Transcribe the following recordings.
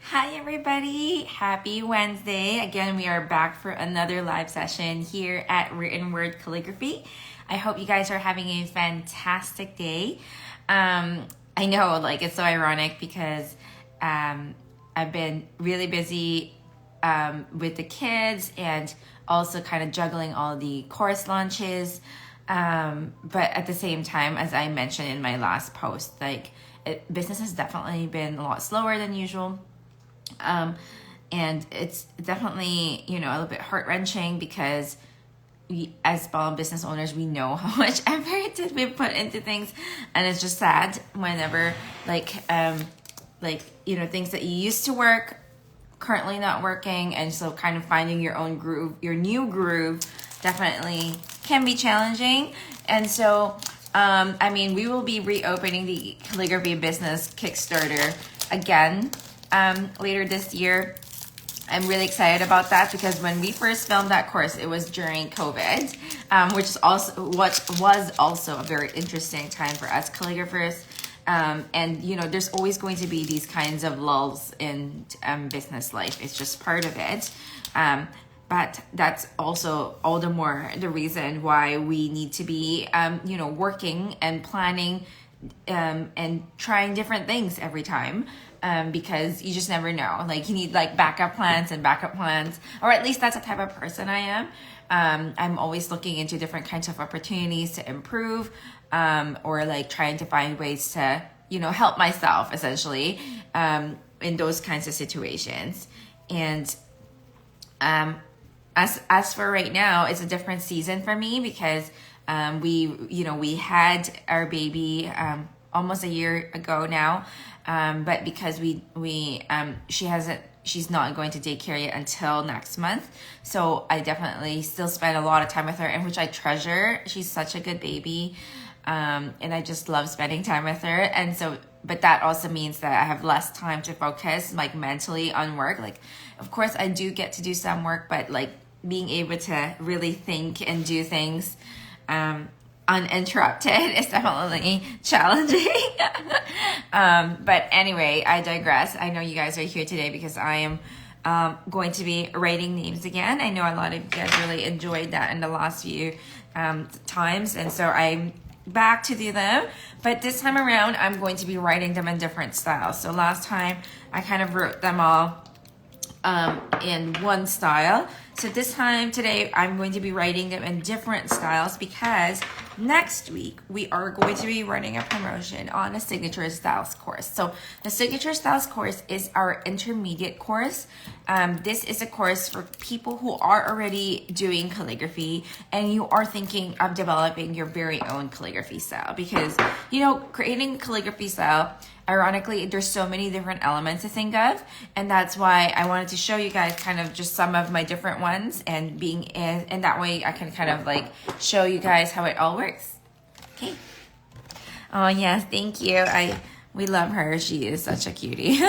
Hi everybody, happy Wednesday. Again, we are back for another live session here at Written Word Calligraphy. I hope you guys are having a fantastic day. I know, it's so ironic because I've been really busy with the kids and also kind of juggling all the course launches. But at the same time, as I mentioned in my last post, business has definitely been a lot slower than usual. And it's definitely, a little bit heart-wrenching because as small business owners, we know how much effort that we put into things, and it's just sad whenever things that you used to work currently not working, and so kind of finding your own groove, your new groove, definitely can be challenging. And so we will be reopening the calligraphy business Kickstarter again later this year. I'm really excited about that because when we first filmed that course, it was during COVID, which is also what was also a very interesting time for us calligraphers. And there's always going to be these kinds of lulls in business life. It's just part of it. But that's also all the more the reason why we need to be, working and planning and trying different things every time. Because you just never know. You need backup plans, or at least that's the type of person I am. I'm always looking into different kinds of opportunities to improve, or trying to find ways to, help myself essentially, in those kinds of situations. And as for right now, it's a different season for me because we had our baby almost a year ago now. But because she's not going to daycare yet until next month. So I definitely still spend a lot of time with her, and which I treasure. She's such a good baby. And I just love spending time with her. And so, but that also means that I have less time to focus mentally on work. Of course I do get to do some work, but being able to really think and do things, uninterrupted is definitely challenging. But anyway, I digress. I know you guys are here today because I am going to be writing names again. I know a lot of you guys really enjoyed that in the last few times, and so I'm back to do them. But this time around, I'm going to be writing them in different styles. So last time, I kind of wrote them all in one style. So today, I'm going to be writing them in different styles because next week we are going to be running a promotion on a Signature Styles course. So the Signature Styles course is our intermediate course. This is a course for people who are already doing calligraphy and you are thinking of developing your very own calligraphy style, because creating calligraphy style, ironically, there's so many different elements to think of, and that's why I wanted to show you guys kind of just some of my different ones, and that way I can kind of show you guys how it all works. Okay. Oh yes, thank you. We love her. She is such a cutie.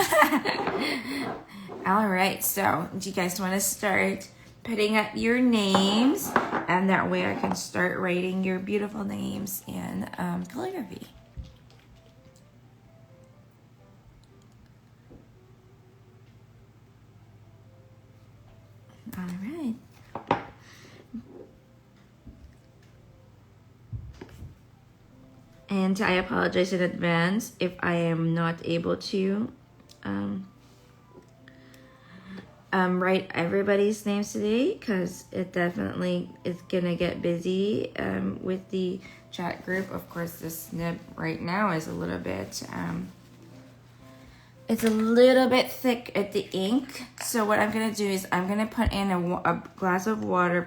All right, so do you guys want to start putting up your names, and that way I can start writing your beautiful names in calligraphy. All right. And I apologize in advance if I am not able to write everybody's names today, because it definitely is gonna get busy with the chat group. Of course, this nib right now is a little bit it's a little bit thick at the ink. So what I'm gonna do is I'm gonna put in a glass of water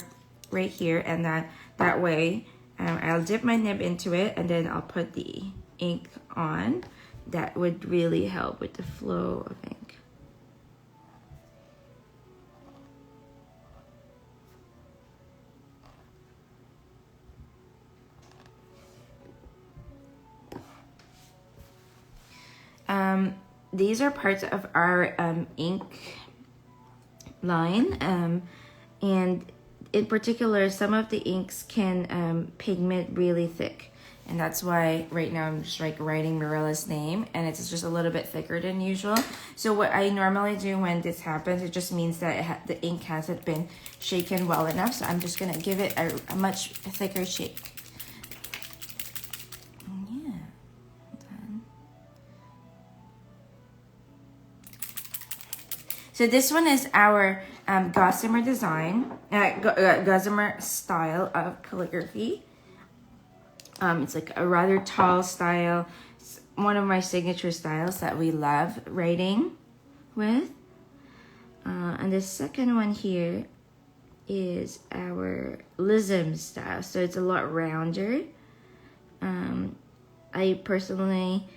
right here, and that way I'll dip my nib into it, and then I'll put the ink on. That would really help with the flow of ink. These are parts of our ink line, and in particular, some of the inks can pigment really thick, And that's why right now I'm just like writing Marilla's name, and it's just a little bit thicker than usual. So what I normally do when this happens, it just means that the ink hasn't been shaken well enough. So I'm just gonna give it a much thicker shake. Yeah. Done. So this one is our Gossamer design, Gossamer style of calligraphy. It's like a rather tall style. It's one of my signature styles that we love writing with. And the second one here is our Lism style. So it's a lot rounder. I personally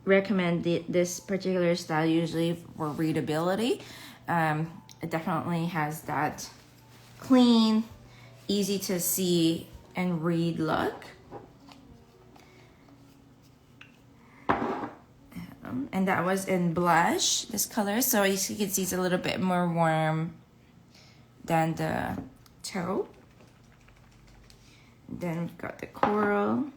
recommend this particular style usually for readability. It definitely has that clean, easy to see and read look. And that was in blush, this color. So as you can see, it's a little bit more warm than the taupe. Then we've got the coral.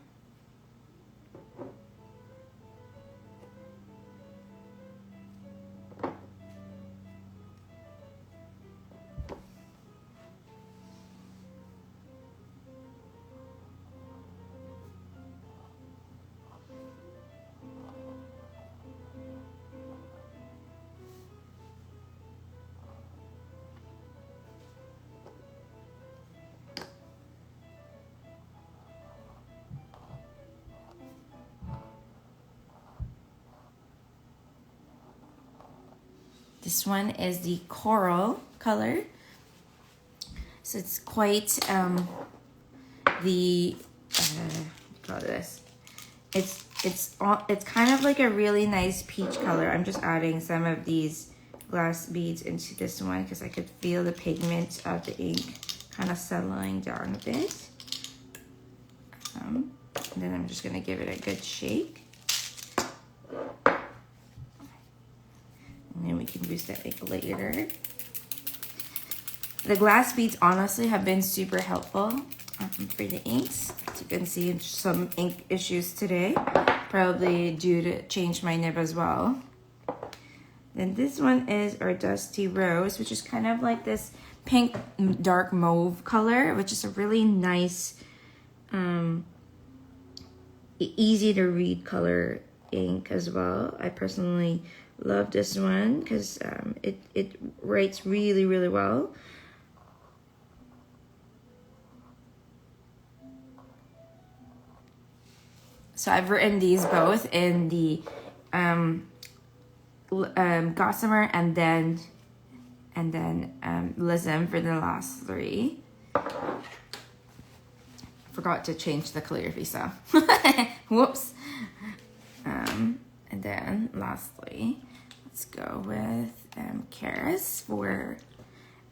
This one is the coral color. So it's quite call this. It's kind of like a really nice peach color. I'm just adding some of these glass beads into this one because I could feel the pigment of the ink kind of settling down a bit. And then I'm just gonna give it a good shake. And then we can use that ink later. The glass beads honestly have been super helpful for the inks. As you can see, some ink issues today, probably due to change my nib as well. Then this one is our Dusty Rose, which is kind of like this pink dark mauve color, which is a really nice, easy to read color ink as well. I personally love this one because it writes really, really well. So I've written these both in the Gossamer and then Lism for the last three. Forgot to change the calligraphy, so whoops. And then lastly, let's go with Karis for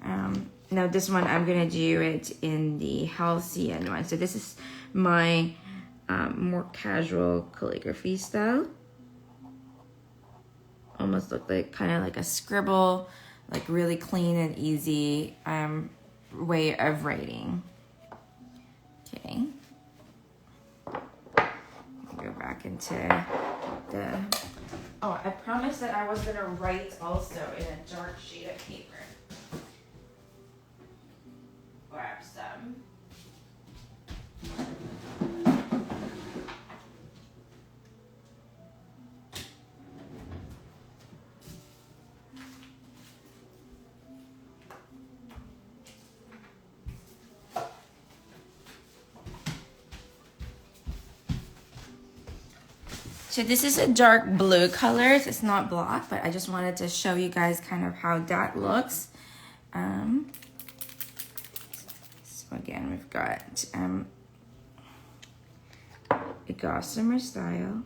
now this one I'm gonna do it in the Halcyon one. So this is my more casual calligraphy style. Almost look like kind of like a scribble, like really clean and easy way of writing. Okay. Go back into the. Oh, I promised that I was gonna write also in a dark sheet of paper. Grab some. So this is a dark blue color. It's not black, but I just wanted to show you guys kind of how that looks. So again, we've got a Gossamer style.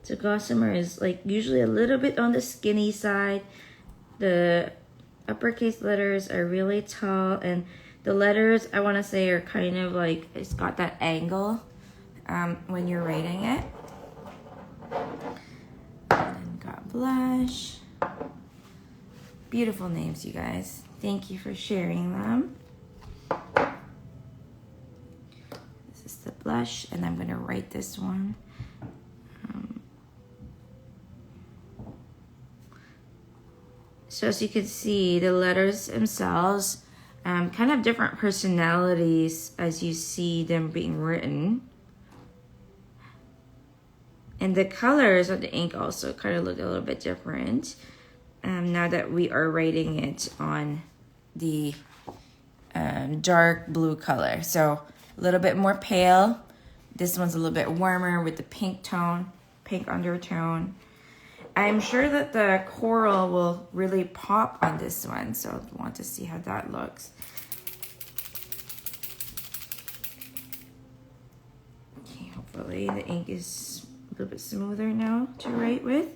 So Gossamer is like usually a little bit on the skinny side. The uppercase letters are really tall, and the letters I want to say are kind of like it's got that angle when you're writing it. blush. Beautiful names, you guys. Thank you for sharing them. This is the blush, and I'm gonna write this one. So as you can see, the letters themselves kind of different personalities as you see them being written. And the colors of the ink also kind of look a little bit different now that we are writing it on the dark blue color. So a little bit more pale. This one's a little bit warmer with the pink tone, pink undertone. I'm sure that the coral will really pop on this one, so I want to see how that looks. Okay, hopefully the ink is a little bit smoother now to write with.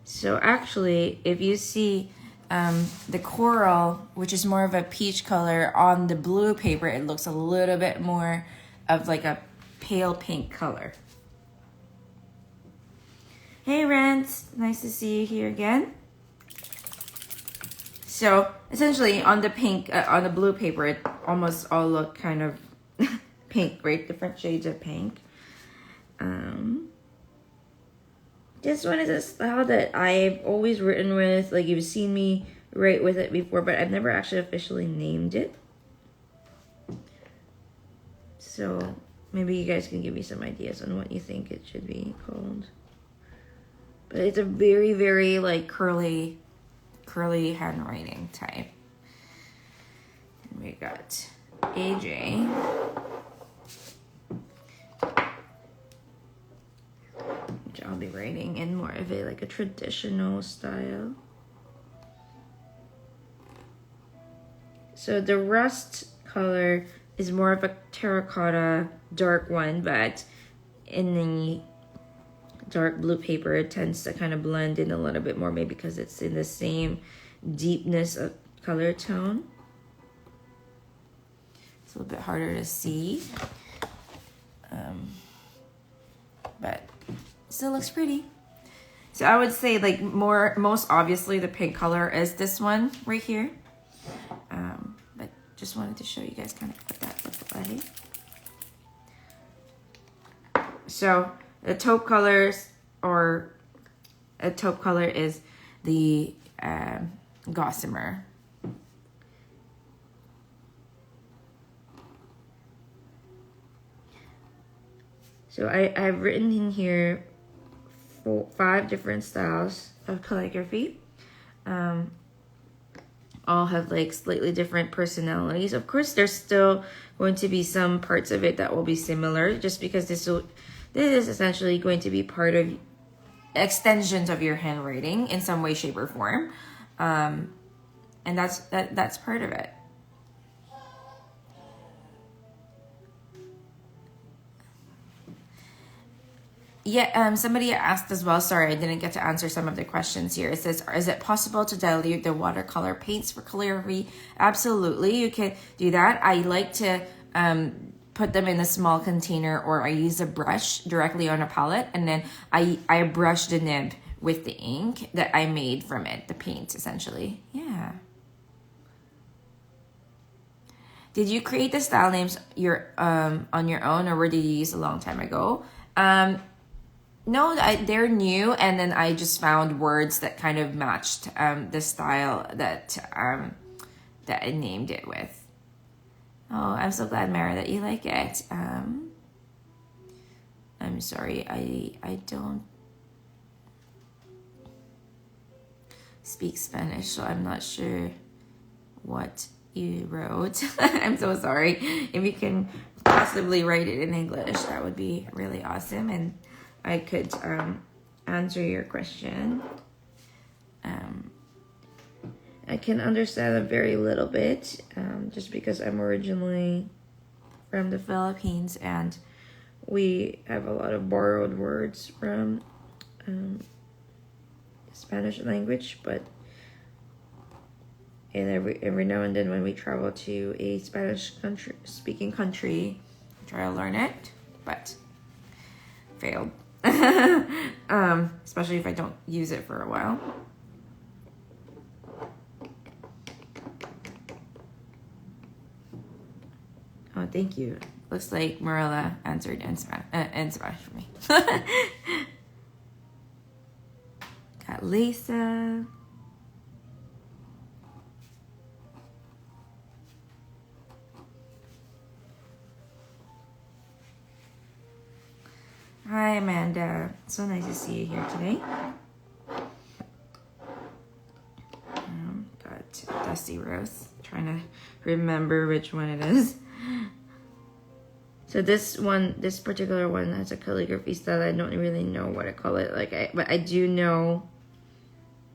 So actually, if you see the coral, which is more of a peach color, on the blue paper, it looks a little bit more of like a pale pink color. Hey Rance, nice to see you here again. So essentially on the pink, on the blue paper, it almost all look kind of pink, right? Different shades of pink. This one is a style that I've always written with. Like, you've seen me write with it before, but I've never actually officially named it. So maybe you guys can give me some ideas on what you think it should be called. But it's a very, very like curly handwriting type. And we got AJ. Which I'll be writing in more of a like a traditional style. So the rust color is more of a terracotta dark one, but in the dark blue paper it tends to kind of blend in a little bit more, maybe because it's in the same deepness of color tone. It's a little bit harder to see, but still looks pretty. So I would say like most obviously the pink color is this one right here. But just wanted to show you guys kind of what that looks like. So the taupe colors, or a taupe color is the gossamer. So I've written in here 5 different styles of calligraphy. All have like slightly different personalities. Of course, there's still going to be some parts of it that will be similar, just because this is essentially going to be part of extensions of your handwriting in some way, shape, or form, and that's part of it. Yeah, somebody asked as well, sorry, I didn't get to answer some of the questions here. It says, is it possible to dilute the watercolor paints for calligraphy? Absolutely, you can do that. I like to put them in a small container, or I use a brush directly on a palette, and then I brush the nib with the ink that I made from it, the paint essentially. Yeah. Did you create the style names on your own, or were they used a long time ago? No, they're new, and then I just found words that kind of matched the style that I named it with. Oh, I'm so glad, Mara, that you like it. I'm sorry, I don't speak Spanish, so I'm not sure what you wrote. I'm so sorry. If you can possibly write it in English, that would be really awesome, and I could answer your question. I can understand a very little bit, just because I'm originally from the Philippines, and we have a lot of borrowed words from Spanish language, but And every now and then when we travel to a speaking country, I try to learn it, but failed. Especially if I don't use it for a while. Oh, thank you. Looks like Marilla answered in Spanish for me. Got Lisa. Hi, Amanda. So nice to see you here today. Got Dusty Rose. Trying to remember which one it is. So this particular one has a calligraphy style. I don't really know what I call it. But I do know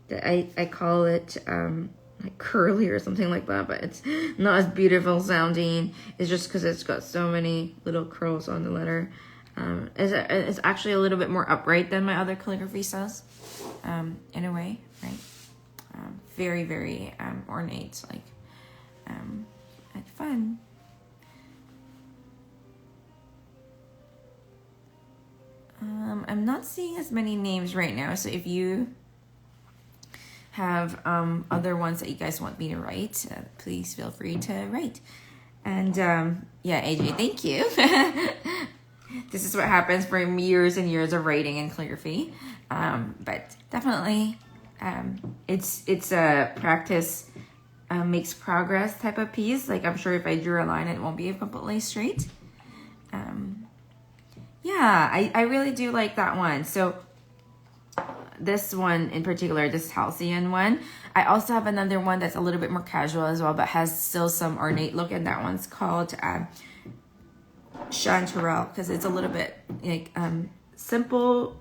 that I call it like curly or something like that. But it's not as beautiful sounding. It's just because it's got so many little curls on the letter. It's actually a little bit more upright than my other calligraphy styles, in a way, right? Very, very ornate, like, and fun. I'm not seeing as many names right now, so if you have other ones that you guys want me to write, please feel free to write. And yeah, AJ, thank you. This is what happens from years and years of writing in calligraphy. But definitely, it's a practice makes progress type of piece. Like, I'm sure if I drew a line, it won't be completely straight. Yeah, I really do like that one. So this one in particular, this halcyon one. I also have another one that's a little bit more casual as well, but has still some ornate look, and that one's called chanterelle, because it's a little bit like simple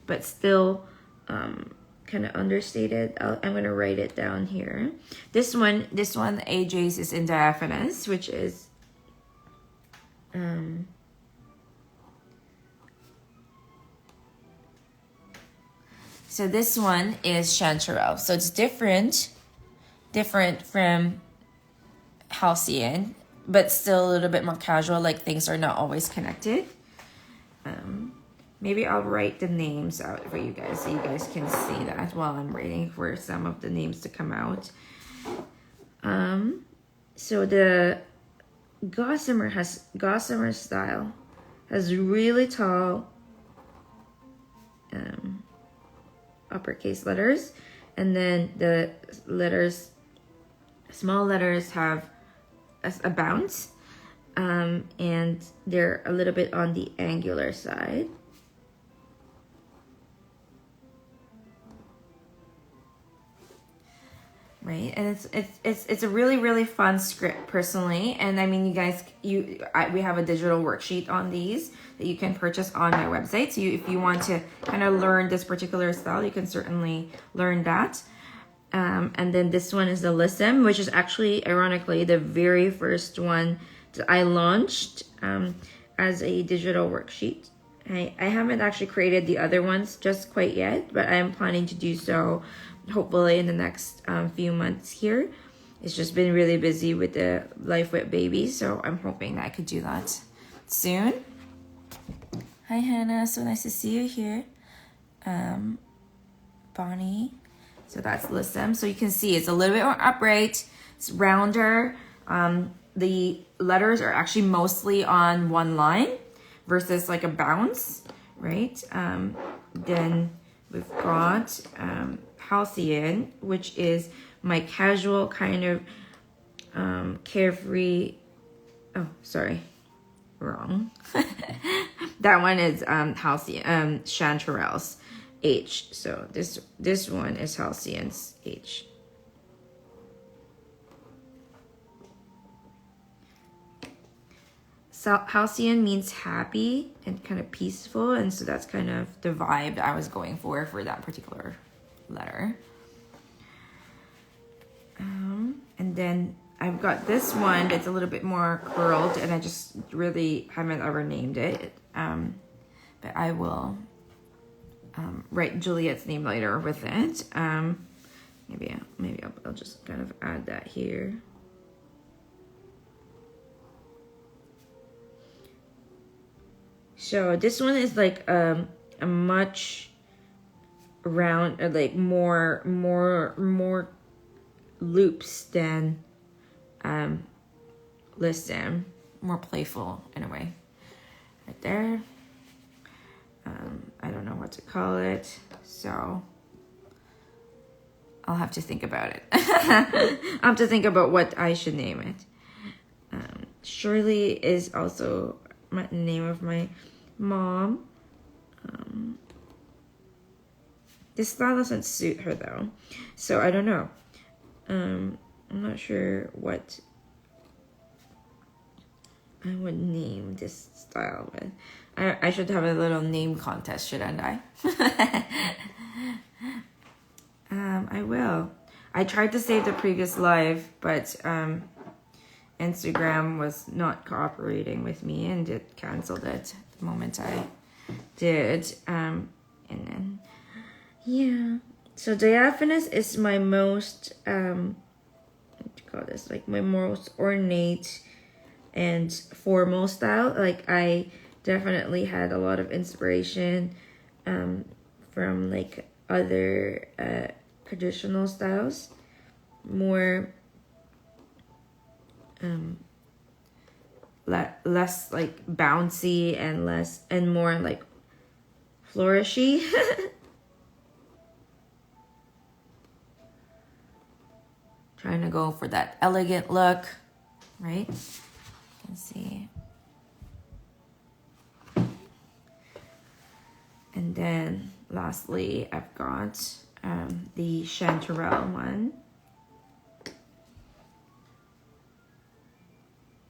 but still kind of understated. I'm gonna write it down here. This one AJ's is in diaphanous, which is so this one is chanterelle, so it's different from halcyon, but still a little bit more casual, like things are not always connected. Maybe I'll write the names out for you guys so you guys can see that while I'm waiting for some of the names to come out. So the Gossamer style has really tall uppercase letters, and then the small letters have a bounce, and they're a little bit on the angular side. Right, and it's a really, really fun script personally, and I mean, you guys, we have a digital worksheet on these that you can purchase on my website. So if you want to kind of learn this particular style, you can certainly learn that. And then this one is the Listen, which is actually, ironically, the very first one that I launched as a digital worksheet. I haven't actually created the other ones just quite yet, but I am planning to do so hopefully in the next few months here. It's just been really busy with the life with baby, so I'm hoping that I could do that soon. Hi Hannah, so nice to see you here. Bonnie, so that's Listen. So you can see it's a little bit more upright, it's rounder. The letters are actually mostly on one line versus like a bounce, right? Then we've got halcyon, which is my casual kind of carefree. Oh, sorry, wrong. That one is halcyon, chanterelle's H. So this one is halcyon's H. So halcyon means happy and kind of peaceful, and so that's kind of the vibe I was going for that particular letter. And then I've got this one that's a little bit more curled, and I just really haven't ever named it. But I will write Juliet's name later with it. maybe I'll just kind of add that here. So this one is like a much round, like more loops than Listen, more playful in a way. Right there. I don't know what to call it, so I'll have to think about it. I'll have to think about what I should name it. Shirley is also my name of my mom. This style doesn't suit her though, so I don't know. I'm not sure what I would name this style with. I should have a little name contest, shouldn't I? I will. I tried to save the previous live, but Instagram was not cooperating with me and it canceled it the moment I did. And then, yeah. So diaphanous is my most, what do you call this? Like my most ornate and formal style. Like I definitely had a lot of inspiration from like other traditional styles, more less like bouncy and more like flourishy. Trying to go for that elegant look, right? Let's see. And then lastly, I've got the chanterelle one.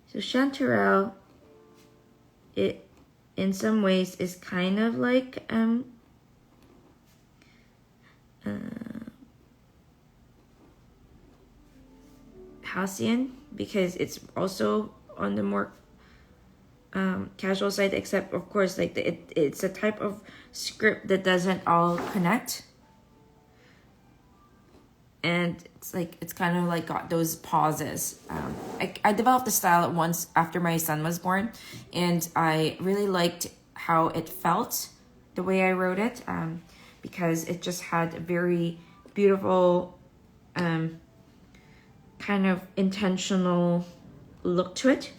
So chanterelle, it in some ways is kind of like Halcyon, because it's also on the more casual side, except of course like it's a type of script that doesn't all connect, and it's kind of like got those pauses. I developed the style at once after my son was born, and I really liked how it felt the way I wrote it, because it just had a very beautiful kind of intentional look to it.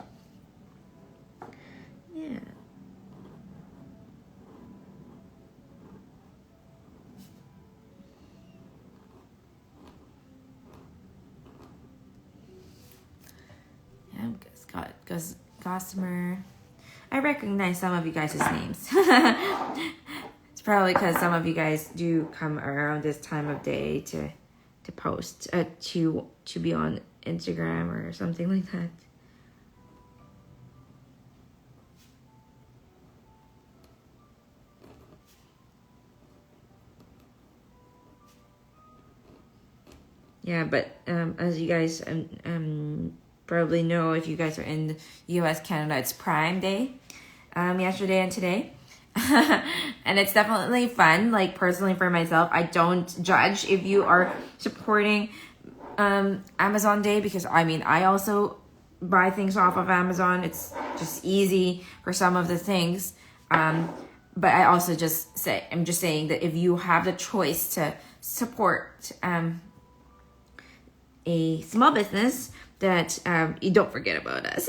Yeah. Yeah, Scott Gossamer. I recognize some of you guys' names. It's probably because some of you guys do come around this time of day to post, to be on Instagram or something like that. Yeah, but as you guys probably know, if you guys are in the US, Canada, it's Prime Day yesterday and today. And it's definitely fun. Like personally for myself, I don't judge if you are supporting Amazon Day, because I also buy things off of Amazon. It's just easy for some of the things. But I also I'm just saying that if you have the choice to support a small business, that you don't forget about us.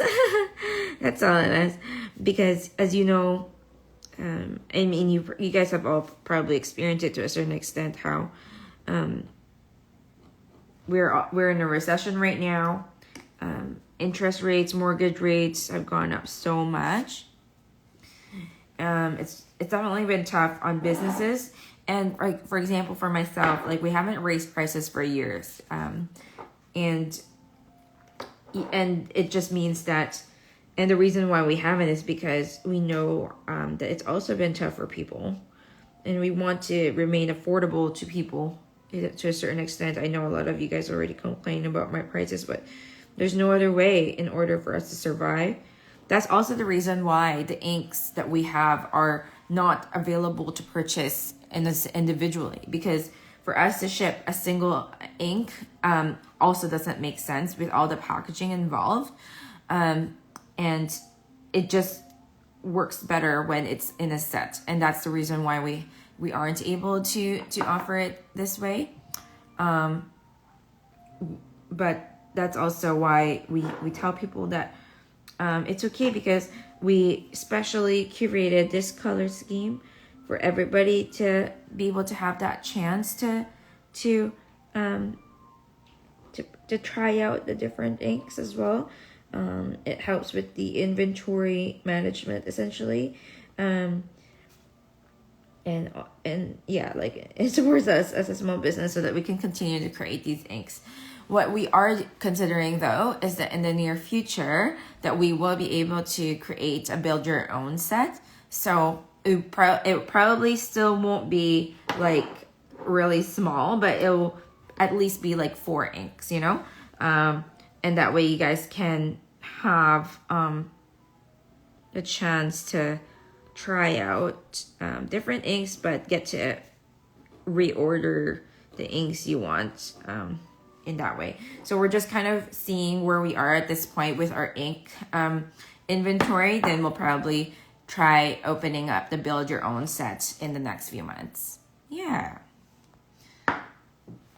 That's all it is. Because as you know, you guys have all probably experienced it to a certain extent, how we're in a recession right now. Interest rates, mortgage rates have gone up so much. It's definitely been tough on businesses. And like, for example, for myself, like we haven't raised prices for years. And it just means that, and the reason why we haven't is because we know that it's also been tough for people, and we want to remain affordable to people to a certain extent. I know a lot of you guys already complain about my prices, but there's no other way in order for us to survive. That's also the reason why the inks that we have are not available to purchase in this individually, because for us to ship a single ink also doesn't make sense with all the packaging involved. And it just works better when it's in a set. And that's the reason why we aren't able to offer it this way. But that's also why we tell people that it's okay, because we specially curated this color scheme for everybody to be able to have that chance to try out the different inks as well. It helps with the inventory management essentially. And yeah, like it supports us as a small business so that we can continue to create these inks. What we are considering though is that in the near future that we will be able to create a build your own set. So it probably still won't be like really small, but it'll at least be like 4 inks, you know? And that way you guys can have a chance to try out different inks, but get to reorder the inks you want in that way. So we're just kind of seeing where we are at this point with our ink inventory. Then we'll probably try opening up the build your own set in the next few months. Yeah.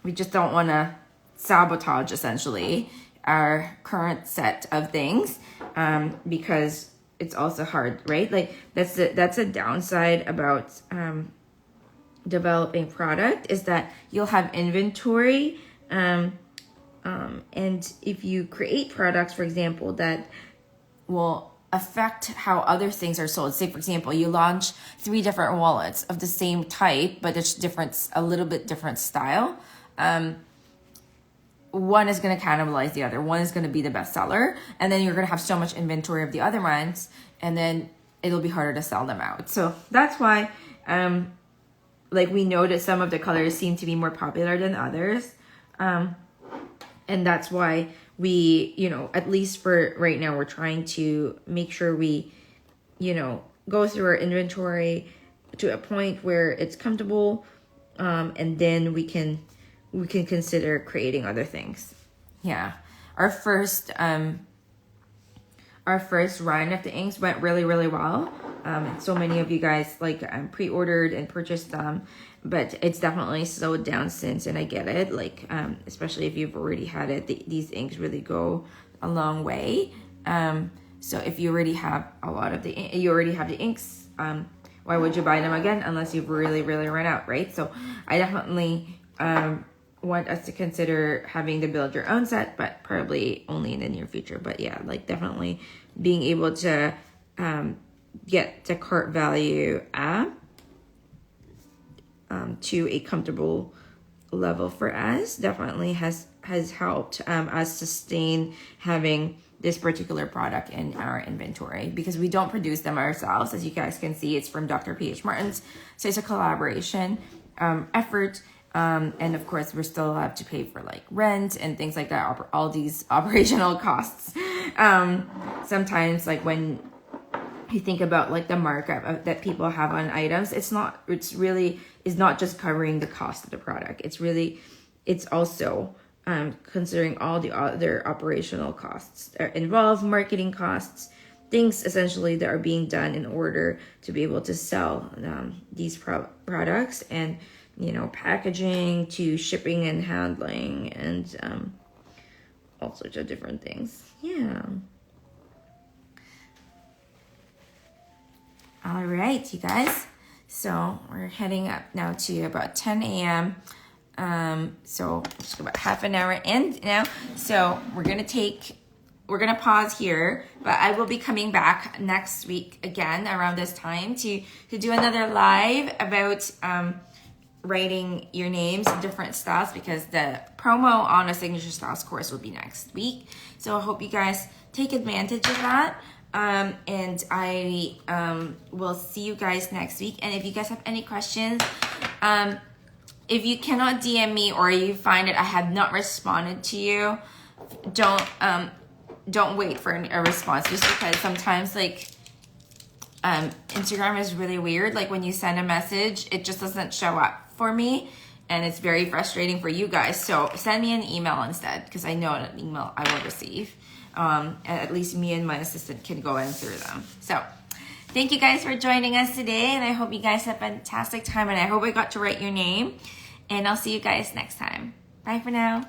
We just don't want to sabotage essentially our current set of things because it's also hard, right? Like that's a downside about developing product, is that you'll have inventory and if you create products, for example, that will affect how other things are sold. Say, for example, you launch 3 different wallets of the same type, but it's a little bit different style. One is going to cannibalize the other. One is going to be the best seller. And then you're going to have so much inventory of the other ones, and then it'll be harder to sell them out. So that's why, like we know that some of the colors seem to be more popular than others. And that's why we, at least for right now, we're trying to make sure we, go through our inventory to a point where it's comfortable. And then we can consider creating other things. Yeah. Our first run of the inks went really, really well. And so many of you guys pre-ordered and purchased them, but it's definitely slowed down since, and I get it. Especially if you've already had it, these inks really go a long way. So if you already have the inks, why would you buy them again unless you've really, really run out, right? So I definitely want us to consider having the build your own set, but probably only in the near future. But yeah, definitely being able to get the cart value up to a comfortable level for us definitely has helped us sustain having this particular product in our inventory, because we don't produce them ourselves. As you guys can see, it's from Dr. P.H. Martin's, so it's a collaboration effort. And of course, we still have to pay for rent and things like that, all these operational costs. Sometimes when you think about the markup that people have on items, it's not just covering the cost of the product. It's also considering all the other operational costs involved, marketing costs, things essentially that are being done in order to be able to sell these products, and packaging to shipping and handling, and all sorts of different things. Yeah. All right, you guys. So we're heading up now to about 10 a.m. So just about half an hour in now. So we're gonna pause here, but I will be coming back next week again around this time to do another live about writing your names in different styles, because the promo on a signature styles course will be next week. So I hope you guys take advantage of that. And I will see you guys next week. And if you guys have any questions, if you cannot DM me or you find that I have not responded to you, don't wait for a response, just because sometimes Instagram is really weird. When you send a message, it just doesn't show up for me. and it's very frustrating for you guys. So send me an email instead, because I know an email I will receive. And at least me and my assistant can go in through them. So thank you guys for joining us today, and I hope you guys have a fantastic time, and I hope I got to write your name, and I'll see you guys next time. Bye for now.